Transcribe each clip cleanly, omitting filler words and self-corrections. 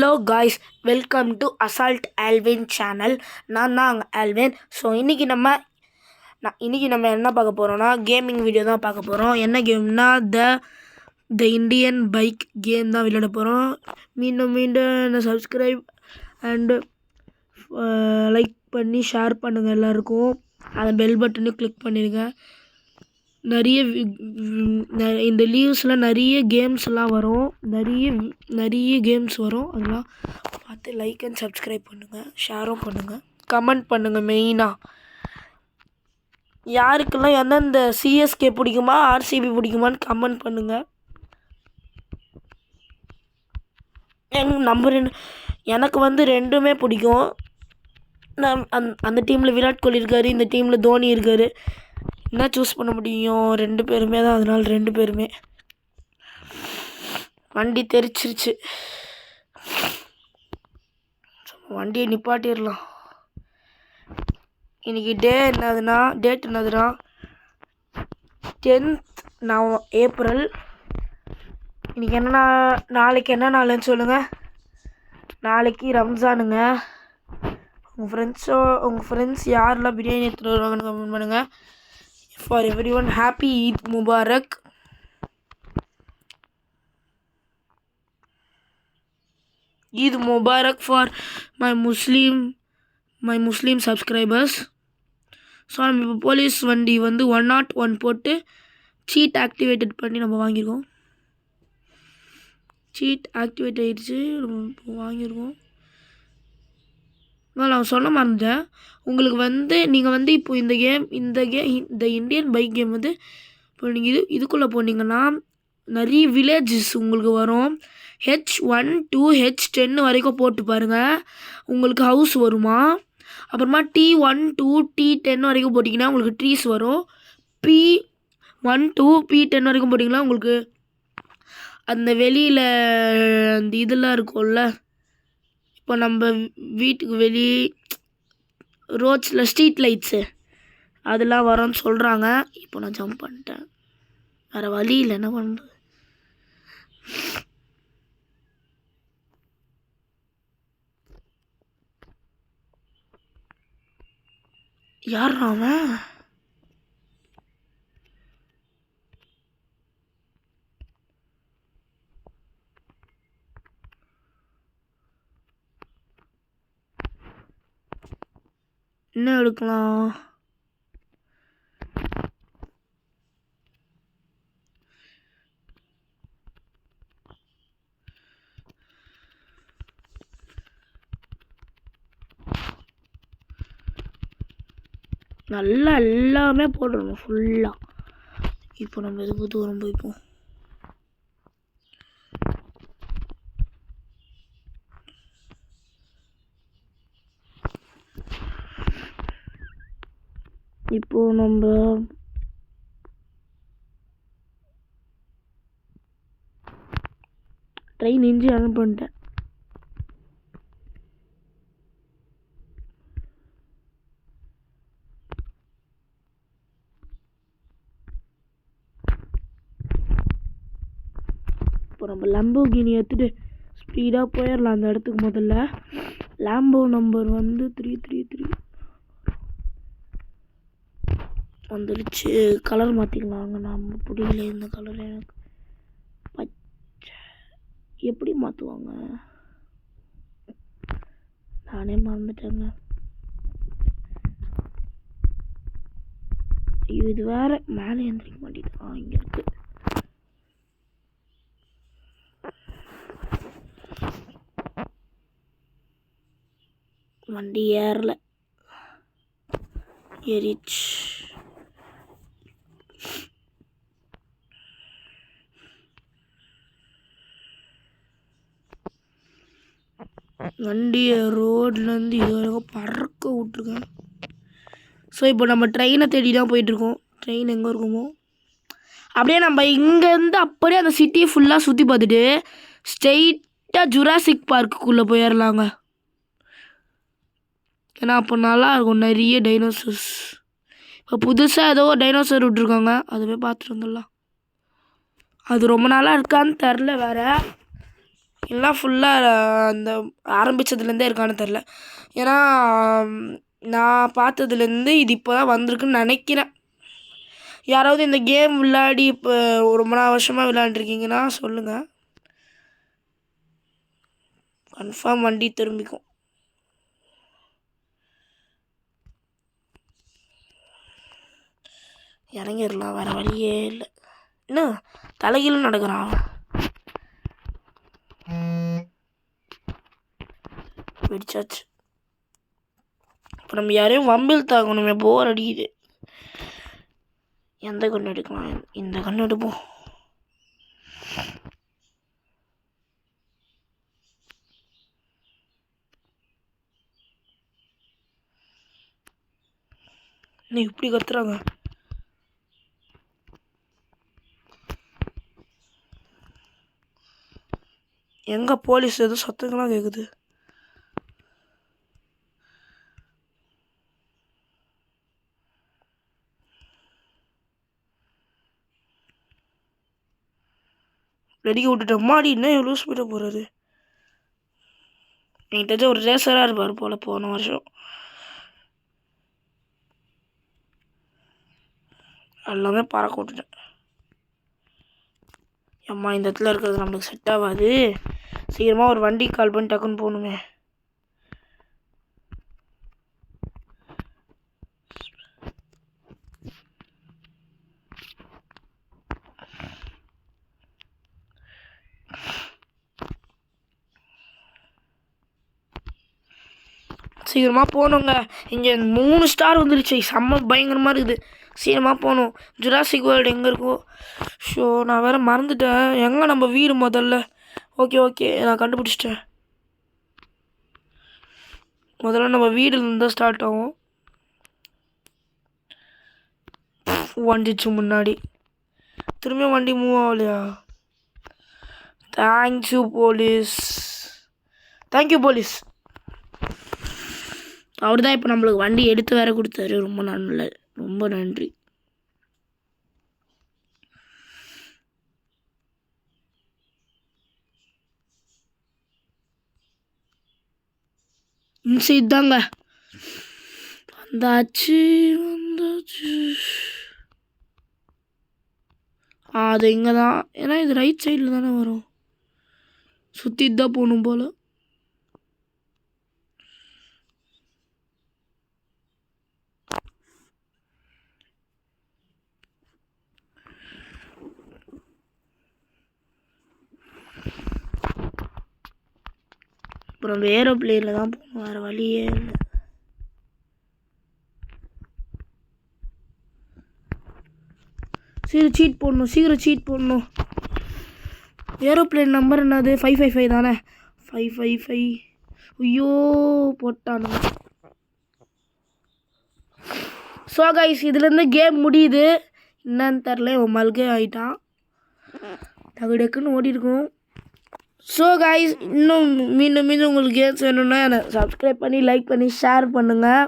Hello guys, welcome to assault Alvin channel. நான் தான் Alvin. So இன்றைக்கி நம்ம என்ன பார்க்க போகிறோன்னா கேமிங் வீடியோ தான் பார்க்க போகிறோம். என்ன கேம்னா த இண்டியன் பைக் கேம் தான் விளையாட போகிறோம். மீண்டும் என்ன சப்ஸ்கிரைப் அண்டு லைக் பண்ணி ஷேர் பண்ணுங்கள் எல்லாருக்கும். அந்த பெல் பட்டனையும் கிளிக் பண்ணிடுங்க. இந்த லீவ்ஸில் நிறைய கேம்ஸ்லாம் வரும், நிறைய கேம்ஸ் வரும். அதெல்லாம் பார்த்து லைக் அண்ட் சப்ஸ்கிரைப் பண்ணுங்கள், ஷேரும் பண்ணுங்கள், கமெண்ட் பண்ணுங்கள். மெயினாக யாருக்கெல்லாம் எந்தெந்த சிஎஸ்கே பிடிக்குமா ஆர்சிபி பிடிக்குமான்னு கமெண்ட் பண்ணுங்கள். எனக்கு வந்து ரெண்டுமே பிடிக்கும். நான் அந்த டீமில் விராட் கோலி இருக்கார், இந்த டீமில் தோனி இருக்கார். என்ன சூஸ் பண்ண முடியும்? ரெண்டு பேருமே தான். அதனால் ரெண்டு பேருமே. வண்டி தெரிச்சிருச்சு, வண்டியை நிப்பாட்டிடலாம். இன்றைக்கி டேட் என்னதுன்னா 10th ஏப்ரல். இன்றைக்கி என்னன்னா, நாளைக்கு என்ன நாளுன்னு சொல்லுங்கள். நாளைக்கு ரம்ஜானுங்க. உங்கள் ஃப்ரெண்ட்ஸ் யாரெல்லாம் பிரியாணி எடுத்துகிட்டு வருவாங்கன்னு கமெண்ட் பண்ணுங்கள். For everyone, happy Eid Mubarak. Eid Mubarak for my Muslim subscribers. So நம்ம இப்போ போலீஸ் வண்டி வந்து 101 போட்டு சீட் ஆக்டிவேட்டட் பண்ணி நம்ம வாங்கியிருக்கோம். சீட் ஆக்டிவேட் ஆகிடுச்சு, நம்ம இப்போ வாங்கியிருக்கோம். நான் சொல்ல மறந்தேன் உங்களுக்கு வந்து, நீங்கள் வந்து இப்போ இந்த இண்டியன் பைக் கேம் வந்து இப்போ நீங்கள் இதுக்குள்ளே போனீங்கன்னா நிறைய வில்லேஜஸ் உங்களுக்கு வரும். H1 to H10 வரைக்கும் போட்டு பாருங்கள், உங்களுக்கு ஹவுஸ் வருமா. அப்புறமா T1 to T10 வரைக்கும் போட்டிங்கன்னா உங்களுக்கு ட்ரீஸ் வரும். P1 to P10 வரைக்கும் போட்டிங்கன்னா உங்களுக்கு அந்த வெளியில் அந்த இதெல்லாம் இருக்கும்ல, இப்போ நம்ம வீட்டுக்கு வெளியே ரோட்ஸில் ஸ்ட்ரீட் லைட்ஸு அதெல்லாம் வரும்னு சொல்கிறாங்க. இப்போ நான் ஜம்ப் பண்ணிட்டேன், வேறு வழி இல்லை, என்ன பண்ணுறது. யார் அவன்? என்ன எடுக்கலாம்? நல்லா எல்லாமே போட்டுருணும் ஃபுல்லாக. இப்போ நம்ம எதுக்கு தூரம் போய்ப்போம். இப்போது நம்ம ட்ரெயின் இன்ஜின் ஆன் பண்ணிட்டேன். இப்போ நம்ம லம்போகினி எடுத்துகிட்டு ஸ்பீடாக போயிடலாம் அந்த இடத்துக்கு. முதல்ல லாம்போ நம்பர் வந்து 333 வந்துடுச்சு. கலர் மாற்றிக்கலாங்க. நம்ம பிடிக்கல இந்த கலர் எனக்கு. பச்சை எப்படி மாற்றுவாங்க? நானே மறந்துட்டேங்க. ஐயோ, இது வேறு மேலே எந்திரிக்க மாட்டேங்குது. இங்கே இருக்குது. வண்டி ஏறல, ஏறிச்சு. வண்டியை ரோட்லேருந்து இது வரைக்கும் பறக்க விட்ருக்கேன். ஸோ இப்போ நம்ம ட்ரெயினை தேடி தான் போயிட்டுருக்கோம். ட்ரெயின் எங்கே இருக்குமோ அப்படியே நம்ம இங்கேருந்து அப்படியே அந்த சிட்டியை ஃபுல்லாக சுற்றி பார்த்துட்டு ஸ்ட்ரெயிட்டாக ஜுராசிக் பார்க்குள்ளே போயிடலாங்க. ஏன்னா அப்போ நல்லாயிருக்கும், நிறைய டைனோசர்ஸ். இப்போ புதுசாக ஏதோ டைனோசர் விட்ருக்காங்க, அதை போய் பார்த்துட்டு வந்துடலாம். அது ரொம்ப நாளாக இருக்கான்னு தெரில வேறு. இல்லைனா ஃபுல்லாக அந்த ஆரம்பித்ததுலேருந்தே இருக்கான்னு தெரில. ஏன்னா நான் பார்த்ததுலேருந்து இது இப்போ தான் வந்திருக்குன்னு நினைக்கிறேன். யாராவது இந்த கேம் விளையாடி இப்போ ரொம்ப நாள் வருஷமாக விளையாண்டுருக்கீங்கன்னா சொல்லுங்கள். கன்ஃபார்ம் வண்டி திரும்பிக்கும். இறங்கிடலாம், வேறு வழியே இல்லை. என்ன தலைகீழ் நடக்கிறான். வெடிச்சாச்சு. இப்போ நம்ம யாரையும் வம்பில் தாக்கணுமே, போர் அடிக்குது. எந்த கண்ணு எடுக்கலாம்? இந்த கண்ணு எடுப்போம். என்ன இப்படி கத்துறாங்க? எங்க போலீஸ் எதுவும் சத்தங்கள்லாம் கேட்குது. வெடிக்க விட்டுட்டேன். மாடி இன்னும் எவ்வளோ ஸ்பீடாக போகிறாரு. என்கிட்ட ஒரு ரேசராக இருப்பார் போல் போன வருஷம். எல்லாமே பறக்க விட்டுட்டேன். அம்மா இந்த இடத்துல இருக்கிறது நம்மளுக்கு செட் ஆகாது. சீக்கிரமாக ஒரு வண்டி கால் பண்ணி டக்குன்னு போகணுமே. சீக்கிரமாக போகணுங்க. இங்கே 3 ஸ்டார் வந்துருச்சு. செம்ம பயங்கரமாக இருக்குது. சீக்கிரமாக போகணும். ஜுராசிக் வேர்ல்டு எங்கே இருக்கோ? ஷோ நான் வேறு மறந்துட்டேன். எங்கே நம்ம வீடு முதல்ல? ஓகே நான் கண்டுபிடிச்சிட்டேன். முதல்ல நம்ம வீடுலேருந்து தான் ஸ்டார்ட் ஆகும். வந்துச்சு முன்னாடி. திரும்பியும் வண்டி மூவ் ஆகலையா? Thank you police. அவர் தான் இப்போ நம்மளுக்கு வண்டி எடுத்து வேற கொடுத்தாரு. ரொம்ப நன்றி. இன்சைட் தாங்க. வந்தாச்சு. அது இங்கே தான். ஏன்னா இது ரைட் சைடில் தானே வரும். சுற்றிட்டு தான் போகணும் போல். அப்புறம் ஏரோப்ளேனில் தான் போகணும், வேறு வழியே இல்லை. சீக்கிரம் சீட் போடணும். ஏரோப்ளேன் நம்பர் என்னது? 555 தானே? 555. ஐயோ போட்டானுங்க. ஸோ கைஸ் இதுலேருந்து கேம் முடியுது. என்னன்னு தெரில, மல்கே ஆகிட்டான். டக்குன்னு ஓடி இருக்கும். ஸோ கைஸ் இன்னும் மீண்டும் உங்களுக்கு கேம்ஸ் வேணும்னா எனக்கு சப்ஸ்கிரைப் பண்ணி லைக் பண்ணி ஷேர் பண்ணுங்கள்.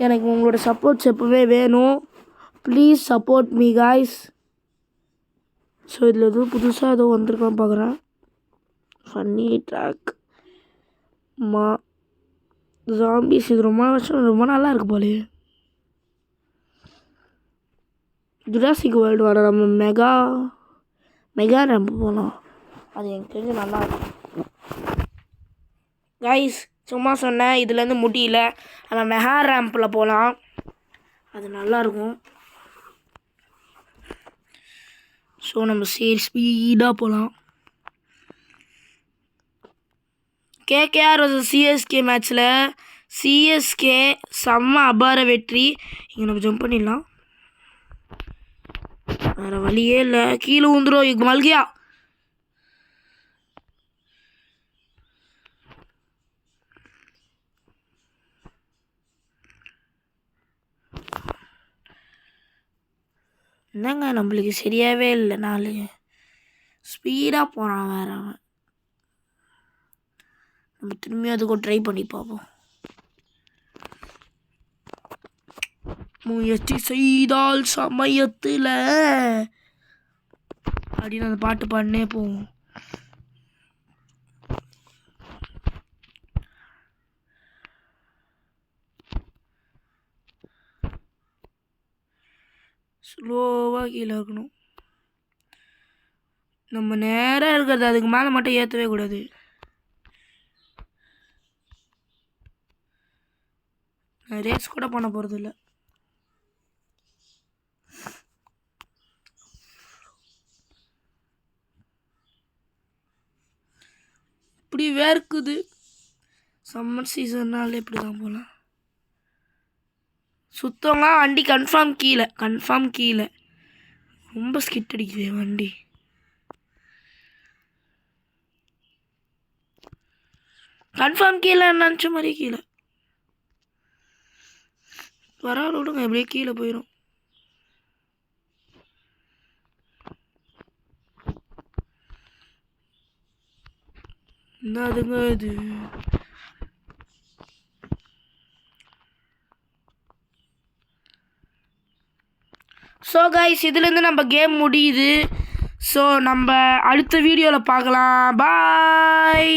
எனக்கு உங்களோட சப்போர்ட்ஸ் எப்போவே வேணும். Please support me guys. So இதில் எதுவும் புதுசாக ஏதோ வந்திருக்கான்னு பார்க்குறேன். Funny track zombies. இது ரொம்ப நல்லா இருக்கு போலயே. ஜுராசிக் வேர்ல்டு வர நம்ம மெகா ரேம்ப் போகலாம். அது எனக்கு தெரிஞ்சு நல்லா இருக்கும். கைஸ் சும்மா சொன்னேன், இதுலேருந்து முடியல. ஆனால் மெகா ரேம்பில் போகலாம், அது நல்லாயிருக்கும். ஸோ நம்ம ஸ்பீடாக போகலாம். கேகேஆர் சிஎஸ்கே மேட்ச்சில் சிஎஸ்கே செம்ம அபார வெற்றி. இங்கே நம்ம ஜம்ப் பண்ணிடலாம், வேறு வழியே இல்லை. கீழே வந்துடும் மல்கியா. என்னங்க நம்மளுக்கு சரியாகவே இல்லை. 4 ஸ்பீடாக போகிறான் வேறு அவன். நம்ம திரும்பியும் அதுக்கும் ட்ரை பண்ணி பார்ப்போம். முயற்சி செய்தால் சமயத்தில் அப்படின்னு அந்த பாட்டு பாடினே போவோம். ஸ்லோவாக கீழே இருக்கணும். நம்ம நேராக இருக்கிறது அதுக்கு மேலே மட்டும் ஏற்றவே கூடாது. நான் ரேஸ் கூட பண்ண போகிறதில்ல. இப்படி வேர்க்குது. சம்மர் சீசன்னால இப்படி தான் போகலாம். சுத்தமாக வண்டி கன்ஃபார்ம் கீழே. ரொம்ப ஸ்கிட் அடிக்குது வண்டி. கன்ஃபார்ம் கீழே நினச்ச மாதிரி கீழே. பரவாயில்ல விடுங்க, எப்படியே கீழே போயிடும். என்னதுங்க இது? ஸோ கைஸ், இதுலேருந்து நம்ம கேம் முடியுது. ஸோ நம்ம அடுத்த வீடியோவில் பார்க்கலாம். பாய்.